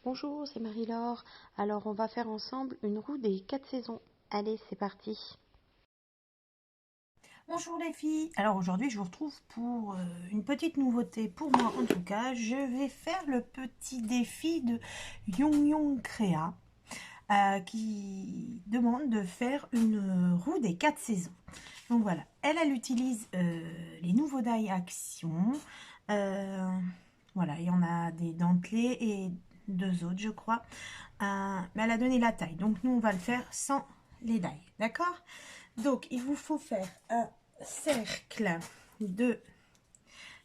Bonjour, c'est Marie-Laure. Alors, on va faire ensemble une roue des 4 saisons. Allez, c'est parti. Bonjour les filles, alors aujourd'hui je vous retrouve pour une petite nouveauté, pour moi en tout cas. Je vais faire le petit défi de Young Young Créa qui demande de faire une roue des 4 saisons. Donc voilà, elle utilise les nouveaux die Action. Voilà, il y en a des dentelés et deux autres je crois. Mais elle a donné la taille, donc nous on va le faire sans les die, d'accord? Donc, il vous faut faire un cercle de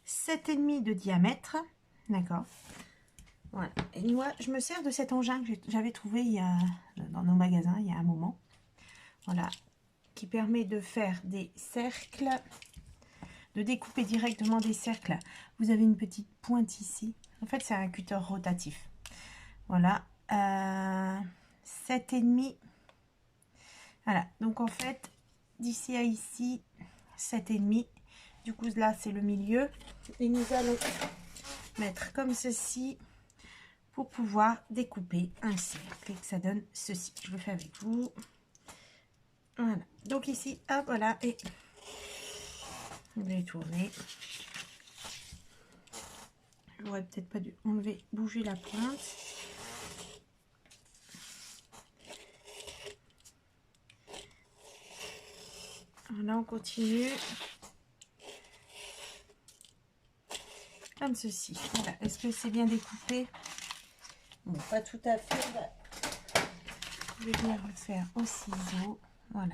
7,5 de diamètre. D'accord. Voilà. Et moi, je me sers de cet engin que j'avais trouvé dans nos magasins il y a un moment. Voilà. Qui permet de faire des cercles, de découper directement des cercles. Vous avez une petite pointe ici. En fait, c'est un cutter rotatif. Voilà. 7,5. Voilà. Donc, en fait, d'ici à ici, 7,5. Du coup, là, c'est le milieu. Et nous allons mettre comme ceci pour pouvoir découper un cercle et que ça donne ceci. Je le fais avec vous. Voilà. Donc ici, hop, voilà. Et je vais tourner. J'aurais peut-être pas dû enlever, bouger la pointe. Voilà, on continue. Comme ceci. Voilà. Est-ce que c'est bien découpé? Bon, pas tout à fait. Je vais venir le faire au ciseau. Voilà.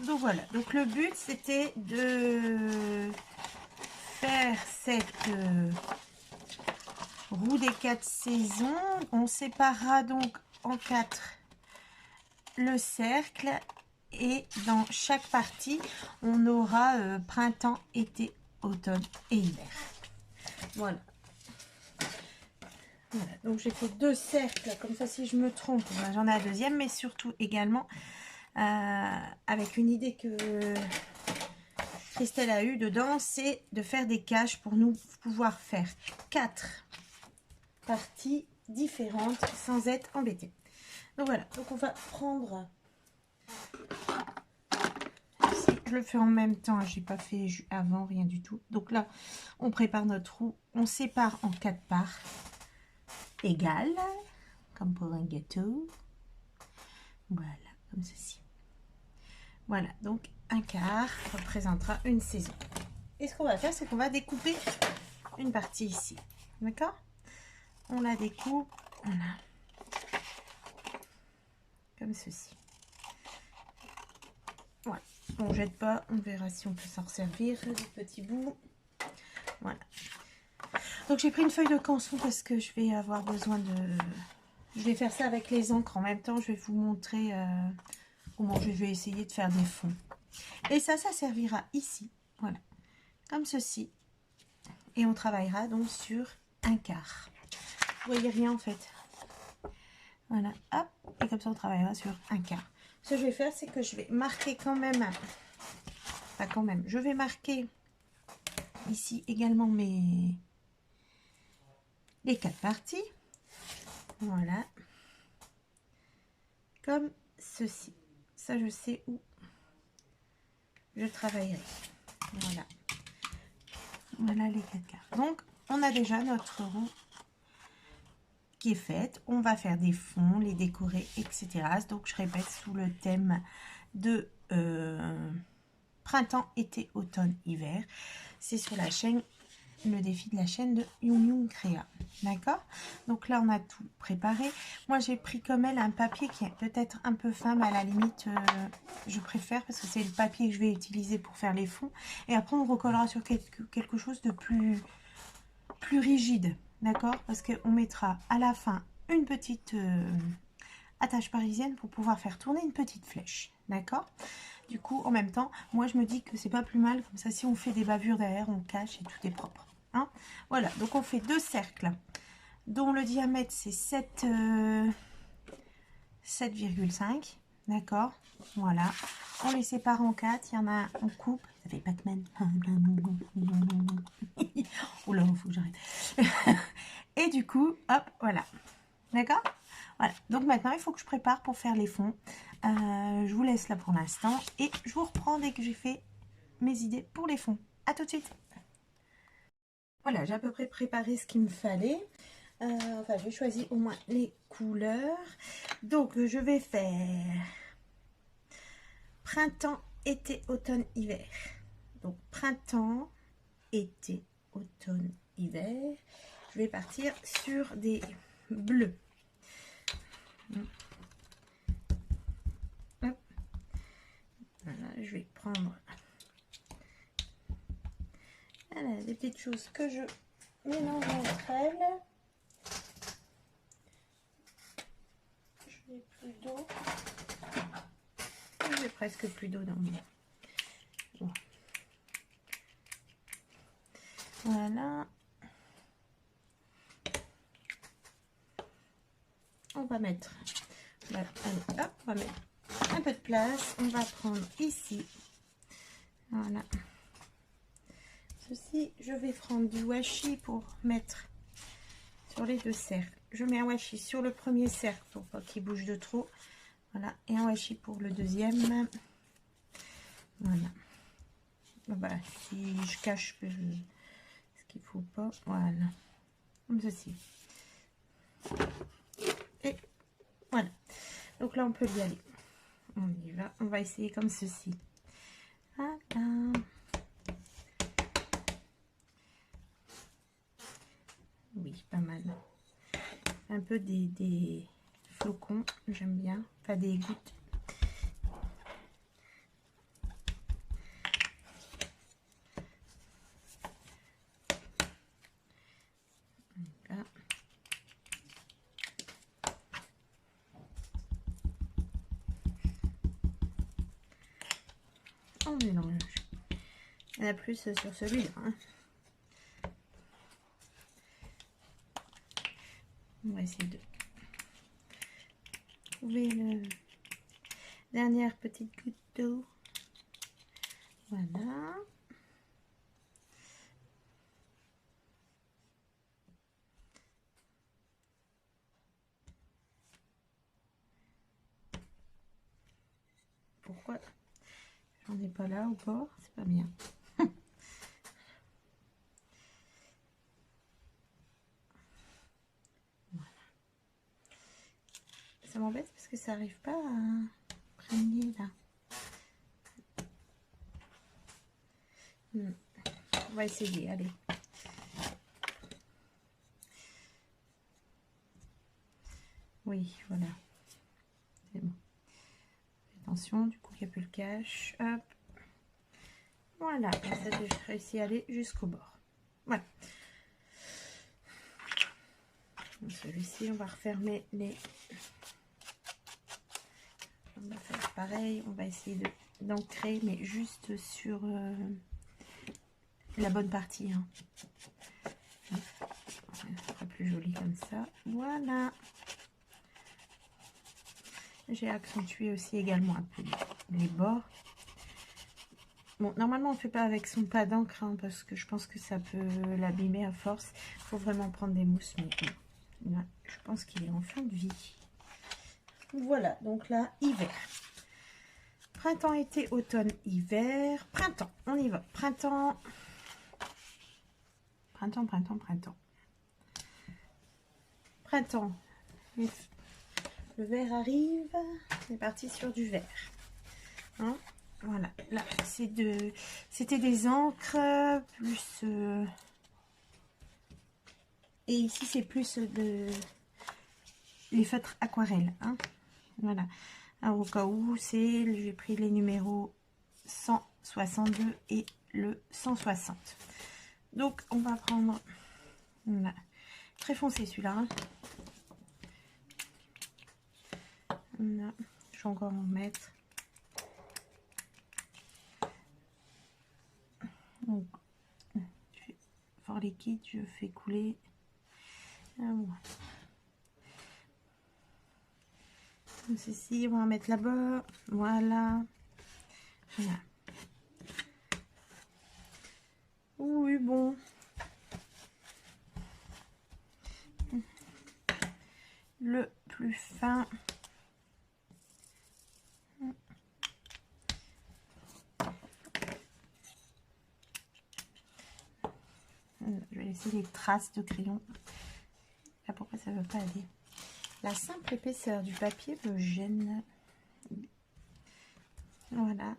Donc voilà. Donc le but, c'était de faire cette roue des 4 saisons. On séparera donc en 4 le cercle. Et dans chaque partie, on aura printemps, été, automne et hiver. Voilà. Voilà. Donc j'ai fait 2 cercles. Comme ça, si je me trompe, ben, j'en ai un deuxième. Mais surtout également avec une idée que Christelle a eue dedans, c'est de faire des caches pour nous pouvoir faire 4 parties différentes sans être embêté. Donc voilà. Donc on va prendre... Je le fais en même temps, j'ai pas fait avant, rien du tout. Donc là, on prépare notre roue, on sépare en 4 parts égales, comme pour un gâteau. Voilà, comme ceci. Voilà, donc un quart représentera une saison. Et ce qu'on va faire, c'est qu'on va découper une partie ici. D'accord? On la découpe, voilà, comme ceci. Voilà. On ne jette pas, on verra si on peut s'en resservir des petits bouts. Voilà. Donc j'ai pris une feuille de canson parce que je vais avoir besoin de... Je vais faire ça avec les encres en même temps. Je vais vous montrer comment je vais essayer de faire des fonds. Et ça servira ici. Voilà. Comme ceci. Et on travaillera donc sur un quart. Vous voyez rien en fait. Voilà. Hop. Et comme ça on travaillera sur un quart. Ce que je vais faire, c'est que je vais marquer quand même... Enfin quand même. Je vais marquer ici également les 4 parties. Voilà. Comme ceci. Ça, je sais où je travaillerai. Voilà. Voilà les 4 quarts. Donc, on a déjà notre roue qui est faite. On va faire des fonds, les décorer, etc. Donc, je répète, sous le thème de printemps, été, automne, hiver. C'est sur la chaîne, le défi de la chaîne de Young Young Créa. D'accord? Donc là, on a tout préparé. Moi, j'ai pris comme elle un papier qui est peut-être un peu fin, mais à la limite, je préfère parce que c'est le papier que je vais utiliser pour faire les fonds. Et après, on recollera sur quelque chose de plus rigide. D'accord? Parce qu'on mettra à la fin une petite attache parisienne pour pouvoir faire tourner une petite flèche. D'accord? Du coup, en même temps, moi, je me dis que c'est pas plus mal. Comme ça, si on fait des bavures derrière, on cache et tout est propre. Hein? Voilà, donc on fait 2 cercles dont le diamètre c'est 7,5. D'accord? Voilà. On les sépare en 4. Il y en a un, on coupe. Ça fait Pac-Man. Oh là, il faut que j'arrête. Et du coup, hop, voilà. D'accord? Voilà. Donc maintenant, il faut que je prépare pour faire les fonds. Je vous laisse là pour l'instant. Et je vous reprends dès que j'ai fait mes idées pour les fonds. À tout de suite. Voilà, j'ai à peu près préparé ce qu'il me fallait. Enfin, j'ai choisi au moins les couleurs. Donc, je vais faire printemps, été, automne, hiver. Donc, printemps, été, automne, hiver. Je vais partir sur des bleus. Hop. Voilà, je vais prendre voilà, des petites choses que je mélange entre elles. Je n'ai plus d'eau. J'ai presque plus d'eau dans mon... Bon. Voilà. On va mettre... Allez, hop, on va mettre un peu de place. On va prendre ici. Voilà. Ceci, je vais prendre du washi pour mettre sur les deux cercles. Je mets un washi sur le premier cercle pour pas qu'il bouge de trop. Voilà. Et un washi pour le deuxième. Voilà. Voilà. Si je cache ce qu'il faut pas. Voilà. Comme ceci. Et voilà. Donc là, on peut y aller. On y va. On va essayer comme ceci. Voilà. Oui, pas mal. Un peu des flocons, j'aime bien. Enfin, des gouttes. Voilà. On mélange. Il y en a plus sur celui-là. Hein. On va essayer de trouver la dernière petite goutte d'eau. Voilà. Pourquoi j'en ai pas là au bord? C'est pas bien. Voilà. Ça m'embête parce que ça arrive pas à imprégner là. On va essayer, allez. Oui, voilà. C'est bon. Attention, du coup, il n'y a plus le cache. Hop. Voilà. Et ça, j'ai réussi à aller jusqu'au bord. Voilà. Celui-ci, on va refermer les... On va faire pareil. On va essayer d'ancrer, mais juste sur la bonne partie. Hein. Ça sera plus joli comme ça. Voilà. J'ai accentué aussi également un peu les bords. Bon, normalement, on ne fait pas avec son pas d'encre, hein, parce que je pense que ça peut l'abîmer à force. Il faut vraiment prendre des mousses, mais là, je pense qu'il est en fin de vie. Voilà, donc là, hiver. Printemps, été, automne, hiver. Printemps, on y va. Printemps. Printemps, printemps, printemps. Printemps. Le vert arrive. On est parti sur du vert. Hein, voilà, là, c'était des encres, plus... et ici, c'est plus les feutres aquarelles. Hein, voilà. Alors, au cas où, j'ai pris les numéros 162 et le 160. Donc, on va prendre... Voilà. Très foncé, celui-là. Hein. Voilà. Je vais encore en mettre. Donc, fort liquide, je fais couler. Comme ceci, on va en mettre là-bas. Voilà. Voilà. Oui, bon. le plus fin. Je vais laisser des traces de crayon. Là, pourquoi ça ne veut pas aller? La simple épaisseur du papier me gêne. Voilà.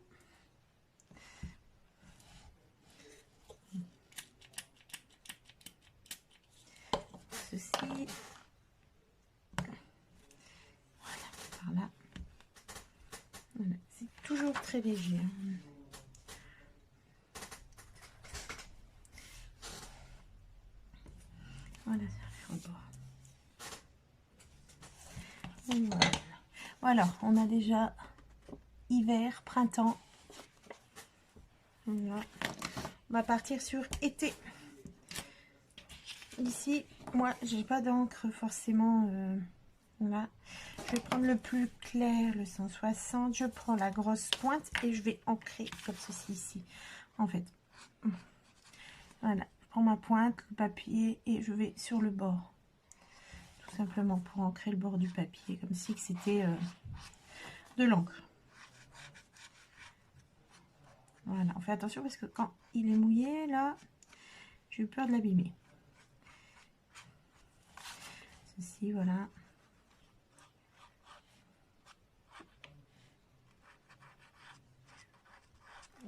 Ceci. Voilà, par là. Voilà. C'est toujours très léger. Voilà, ça fait au bord. Voilà. Voilà, on a déjà hiver, printemps. Voilà. On va partir sur été. Ici, moi, j'ai pas d'encre forcément. Voilà. Je vais prendre le plus clair, le 160. Je prends la grosse pointe et je vais ancrer comme ceci ici. En fait, voilà. Je prends ma pointe, le papier et je vais sur le bord. Tout simplement pour ancrer le bord du papier, comme si c'était de l'encre. Voilà, on fait attention parce que quand il est mouillé, là, j'ai eu peur de l'abîmer. Ceci, voilà.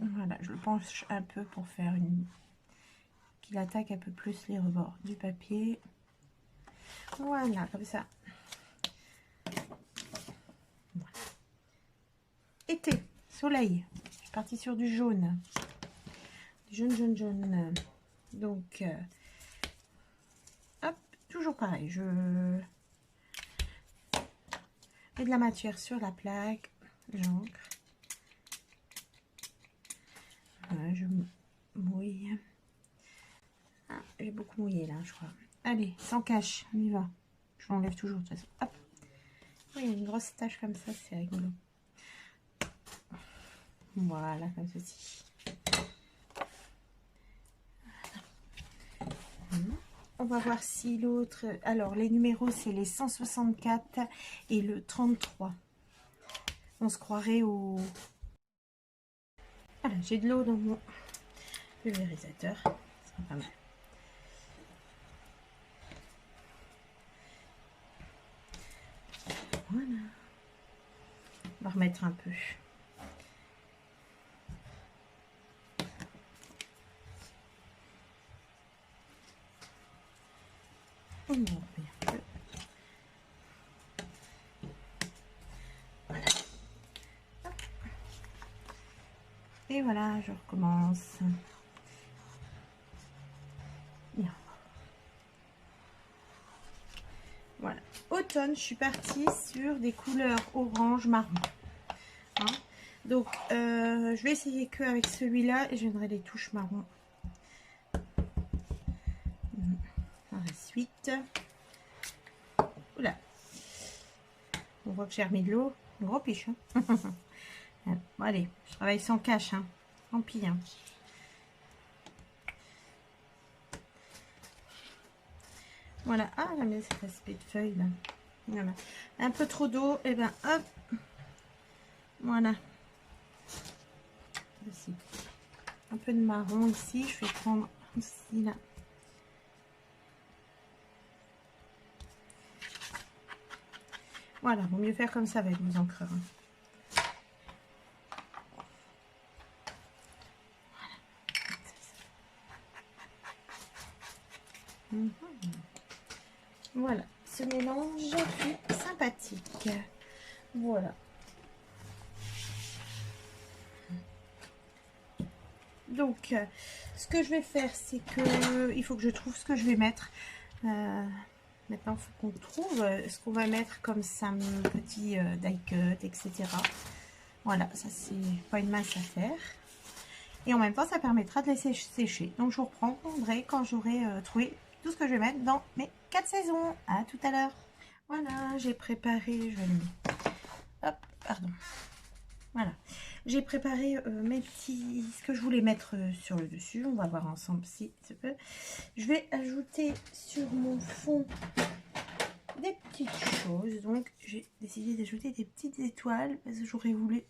Voilà, je le penche un peu pour faire une... qu'il attaque un peu plus les rebords du papier. Voilà, comme ça. Voilà. Été, soleil. Je suis partie sur du jaune. Jaune, jaune. Donc, hop, toujours pareil. Je mets de la matière sur la plaque. J'encre. Voilà, je mouille. Ah, j'ai beaucoup mouillé là, je crois. Allez, sans cache, on y va. Je l'enlève toujours de toute façon. Hop. Oui, une grosse tache comme ça, c'est rigolo. Voilà, comme ceci. Voilà. On va voir si l'autre... Alors, les numéros, c'est les 164 et le 33. On se croirait au... Voilà, j'ai de l'eau dans mon pulvérisateur. Ça sera pas mal. Voilà. On va remettre un peu. On va remettre un peu. Voilà. Et voilà, je recommence. Bien. Voilà. Automne, je suis partie sur des couleurs orange, marron. Hein, donc, je vais essayer que avec celui-là et je viendrai les touches marron. Ensuite, oula, on voit que j'ai remis de l'eau, gros piche. Hein. Bon, allez, je travaille sans cache, hein. Tant pis. Hein. Voilà, ah j'aime bien cet aspect de feuille là. Voilà, un peu trop d'eau, et ben hop, voilà. Ici. Un peu de marron ici, je vais prendre ici là. Voilà, vaut mieux faire comme ça avec vos encreurs. Voilà. Voilà, ce mélange est sympathique. Voilà. Donc, ce que je vais faire, c'est que il faut que je trouve ce que je vais mettre. Maintenant, il faut qu'on trouve ce qu'on va mettre comme ça, petit die cut, etc. Voilà, ça c'est pas une mince affaire. Et en même temps, ça permettra de laisser sécher. Donc, je vous reprendrai quand j'aurai trouvé tout ce que je vais mettre dans mes 4 saisons. À tout à l'heure. Voilà, j'ai préparé, je vais le mettre. Hop, pardon. Voilà, j'ai préparé mes petits, ce que je voulais mettre sur le dessus. On va voir ensemble si ça peut. Je vais ajouter sur mon fond des petites plus, donc j'ai décidé d'ajouter des petites étoiles parce que j'aurais voulu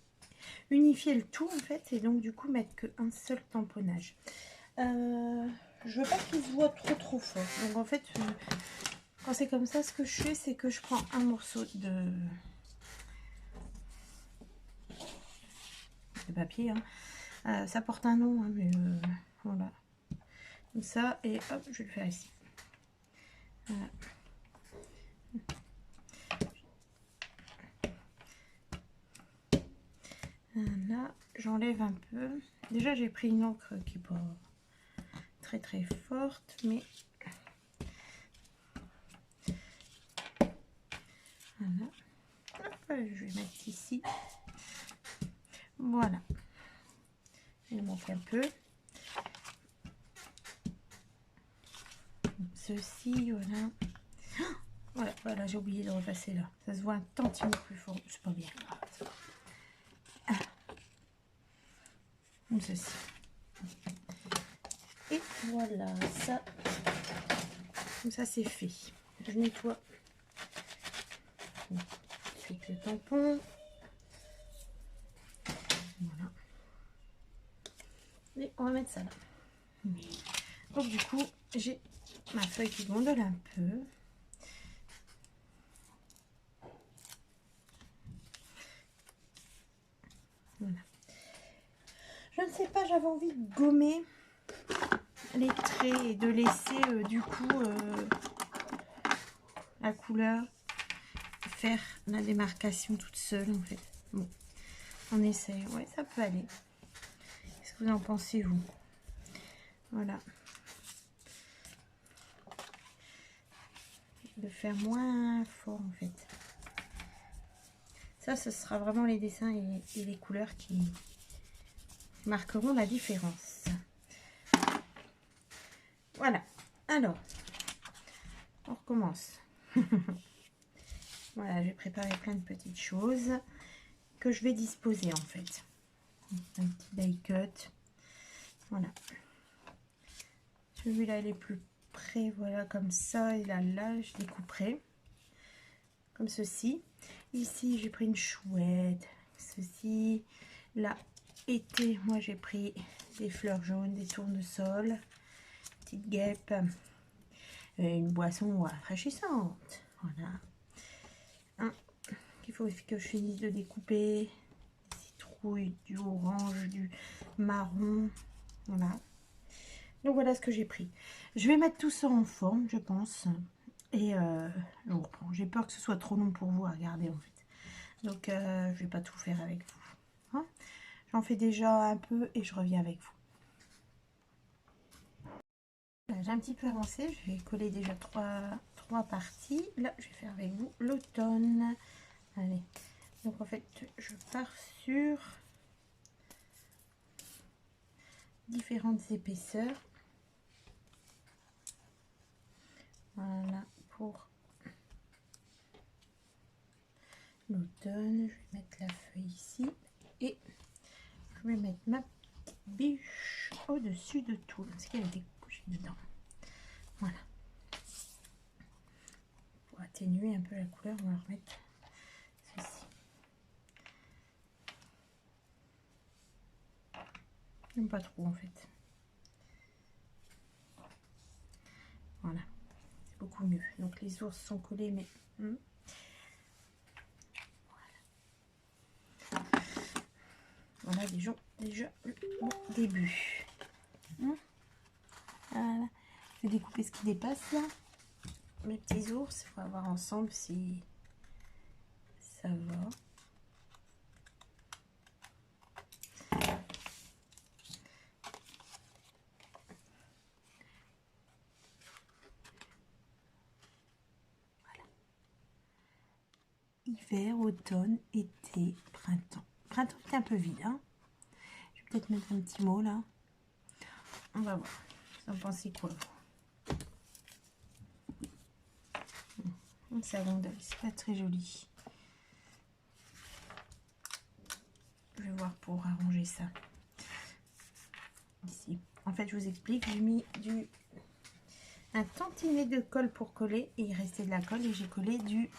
unifier le tout en fait, et donc du coup mettre qu'un seul tamponnage. Je veux pas qu'il se voit trop fort, donc en fait quand c'est comme ça, ce que je fais, c'est que je prends un morceau de papier, hein. Ça porte un nom, hein, mais voilà, comme ça, et hop, je vais le faire ici. Voilà. Là, j'enlève un peu. Déjà, j'ai pris une encre qui n'est pas très forte, mais voilà. Hop, je vais mettre ici. Voilà. Il manque un peu. Ceci, voilà. Voilà, j'ai oublié de repasser là. Ça se voit un tantinet plus fort. C'est pas bien. Comme ceci. Et voilà, ça. Comme ça, c'est fait. Je nettoie. Avec le tampon. Voilà. Et on va mettre ça là. Donc du coup, j'ai ma feuille qui gondole un peu. Voilà. Je ne sais pas, j'avais envie de gommer les traits et de laisser du coup la couleur faire la démarcation toute seule en fait. Bon, on essaye. Ouais, ça peut aller. Qu'est-ce que vous en pensez, vous? Voilà. De faire moins fort en fait. Ça, ce sera vraiment les dessins et les couleurs qui marqueront la différence. Voilà. Alors, on recommence. Voilà, j'ai préparé plein de petites choses que je vais disposer en fait. Un petit die cut. Voilà. Celui-là, il est plus près, voilà, comme ça. Et là, je découperai. Comme ceci. Ici, j'ai pris une chouette. Ceci. Là, été, moi, j'ai pris des fleurs jaunes, des tournesols. Petite guêpe. Et une boisson rafraîchissante. Voilà. Il faut que je finisse de découper. Des citrouilles, du orange, du marron. Voilà. Donc voilà ce que j'ai pris. Je vais mettre tout ça en forme, je pense. Et je reprends. J'ai peur que ce soit trop long pour vous à regarder en fait. Donc je vais pas tout faire avec vous. Hein, j'en fais déjà un peu et je reviens avec vous. J'ai un petit peu avancé. Je vais coller déjà trois parties. Là, je vais faire avec vous l'automne. Allez. Donc en fait, je pars sur différentes épaisseurs. Voilà pour l'automne. Je vais mettre la feuille ici et je vais mettre ma petite biche au-dessus de tout parce qu'elle était couchée dedans. Voilà. Pour atténuer un peu la couleur, on va remettre ceci. Même pas trop en fait. Voilà. C'est beaucoup mieux. Donc les ours sont collés, mais voilà déjà le bon début. Voilà. Je vais découper ce qui dépasse là. Mes petits ours, il faut voir ensemble si ça va. Hiver, automne, été, printemps. Printemps c'est un peu vide, hein. Je vais peut-être mettre un petit mot là. On va voir. Vous en pensez quoi? Ça gondole, c'est pas très joli. Je vais voir pour arranger ça. Ici. En fait, je vous explique, j'ai mis un tantinet de colle pour coller et il restait de la colle et j'ai collé du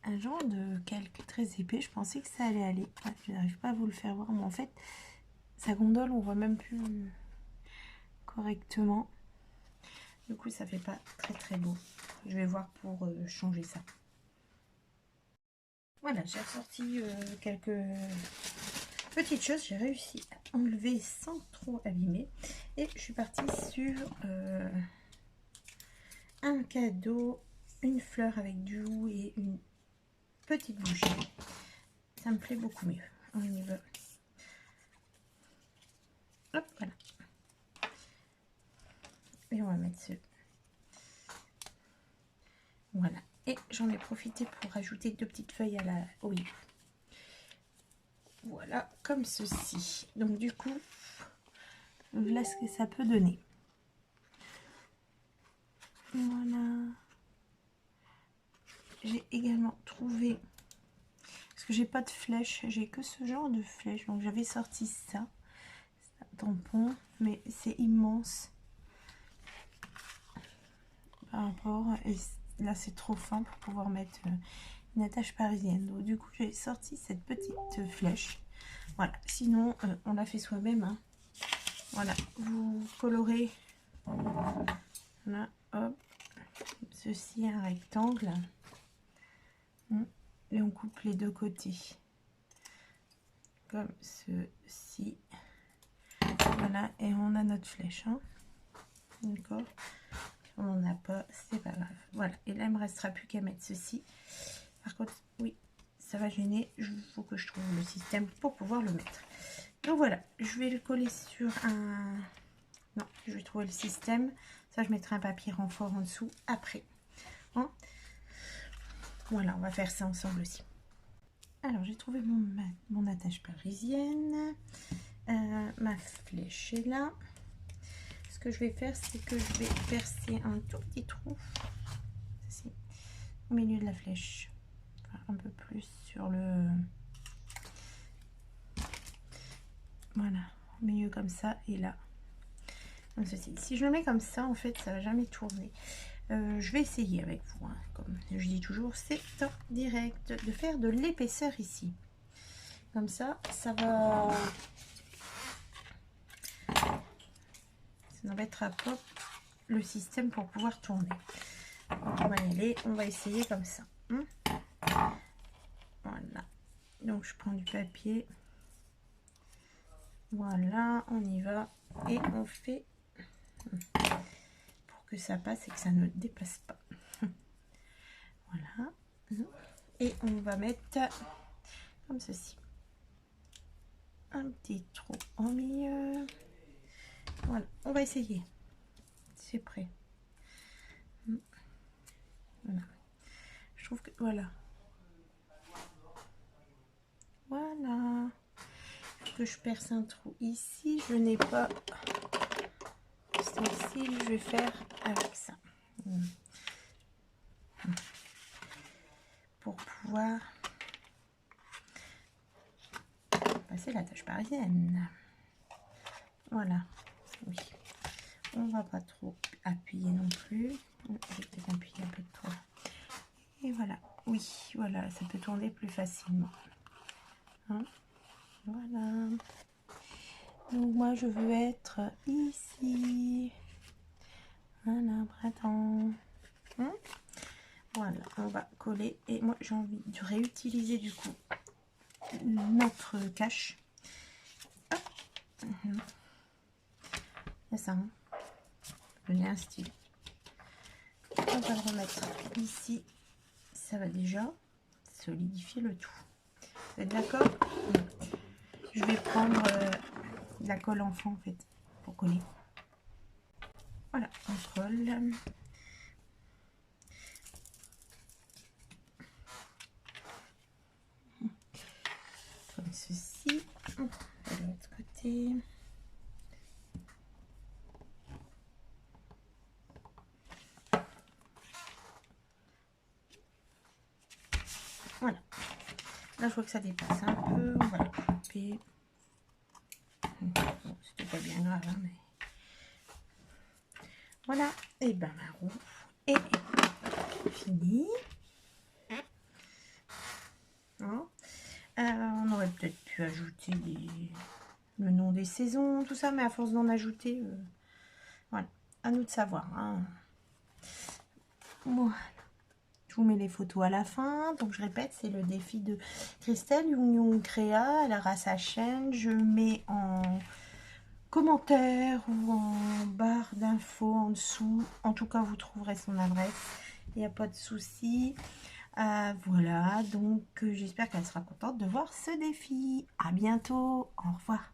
un genre de calque très épais. Je pensais que ça allait aller. Ouais, je n'arrive pas à vous le faire voir, mais en fait, sa gondole, on voit même plus correctement. Du coup, ça fait pas très très beau. Je vais voir pour changer ça. Voilà, j'ai ressorti quelques petites choses. J'ai réussi à enlever sans trop abîmer. Et je suis partie sur un cadeau, une fleur avec du roux et une petite bougie. Ça me plaît beaucoup mieux. On y va. Hop, voilà. Et on va mettre ce. Voilà. Et j'en ai profité pour rajouter 2 petites feuilles à la olive. Voilà, comme ceci. Donc du coup, voilà ce que ça peut donner. Voilà. J'ai également trouvé, parce que j'ai pas de flèche, j'ai que ce genre de flèche. Donc j'avais sorti ça. C'est un tampon, mais c'est immense par rapport. Et là c'est trop fin pour pouvoir mettre une attache parisienne. Donc du coup j'ai sorti cette petite flèche. Voilà, sinon on l'a fait soi-même, hein. Voilà, vous colorez, voilà, hop, ceci un rectangle, et on coupe les 2 côtés, comme ceci, voilà, et on a notre flèche, hein. D'accord, on n'en a pas, c'est pas grave, voilà, et là il me restera plus qu'à mettre ceci. Par contre, oui, ça va gêner, il faut que je trouve le système pour pouvoir le mettre. Donc voilà, je vais le coller sur un... Non, je vais trouver le système. Ça, je mettrai un papier renfort en dessous après. Hein, voilà, on va faire ça ensemble aussi. Alors, j'ai trouvé mon attache parisienne. Ma flèche est là. Ce que je vais faire, c'est que je vais percer un tout petit trou. Ceci, au milieu de la flèche. Enfin, un peu plus sur le... Voilà, au milieu comme ça et là. Comme ceci. Si je le mets comme ça, en fait, ça va jamais tourner. Je vais essayer avec vous, hein. Comme je dis toujours, c'est en direct, de faire de l'épaisseur ici. Comme ça, ça va... Ça n'embêtera pas le système pour pouvoir tourner. Donc, on va y aller, on va essayer comme ça. Voilà. Donc, je prends du papier. Voilà, on y va. Et on fait... pour que ça passe et que ça ne dépasse pas. Voilà. Et on va mettre comme ceci. Un petit trou au milieu. Voilà, on va essayer. C'est prêt. Voilà. Je trouve que voilà. Voilà. Que je perce un trou ici. Je n'ai pas celle-ci. Je vais faire avec ça. Pour pouvoir passer la tâche parisienne. Voilà. Oui. On va pas trop appuyer non plus. Je vais peut-être appuyer un peu trop. Et voilà. Oui, voilà, ça peut tourner plus facilement. Hein, voilà. Donc moi je veux être ici. Voilà, printemps. Voilà, on va coller. Et moi j'ai envie de réutiliser du coup notre cache. Il y a ça, hein. Donner un style. On va le remettre ici. Ça va déjà solidifier le tout. Vous êtes d'accord? Je vais prendre de la colle enfant en fait pour coller. Voilà, on colle. Comme ceci. De l'autre côté. Voilà. Là, je vois que ça dépasse un peu. On va le couper. Bon, c'était pas bien grave, hein, mais... Voilà. Et ben, ma roue est finie. pu ajouter le nom des saisons, tout ça, mais à force d'en ajouter, voilà, à nous de savoir. Hein. Voilà. Je vous mets les photos à la fin. Donc, je répète, c'est le défi de Christelle Young Créa. Elle aura sa chaîne. Je mets en commentaire ou en barre d'infos en dessous. En tout cas, vous trouverez son adresse. Il n'y a pas de souci. Voilà, donc j'espère qu'elle sera contente de voir ce défi. À bientôt. Au revoir.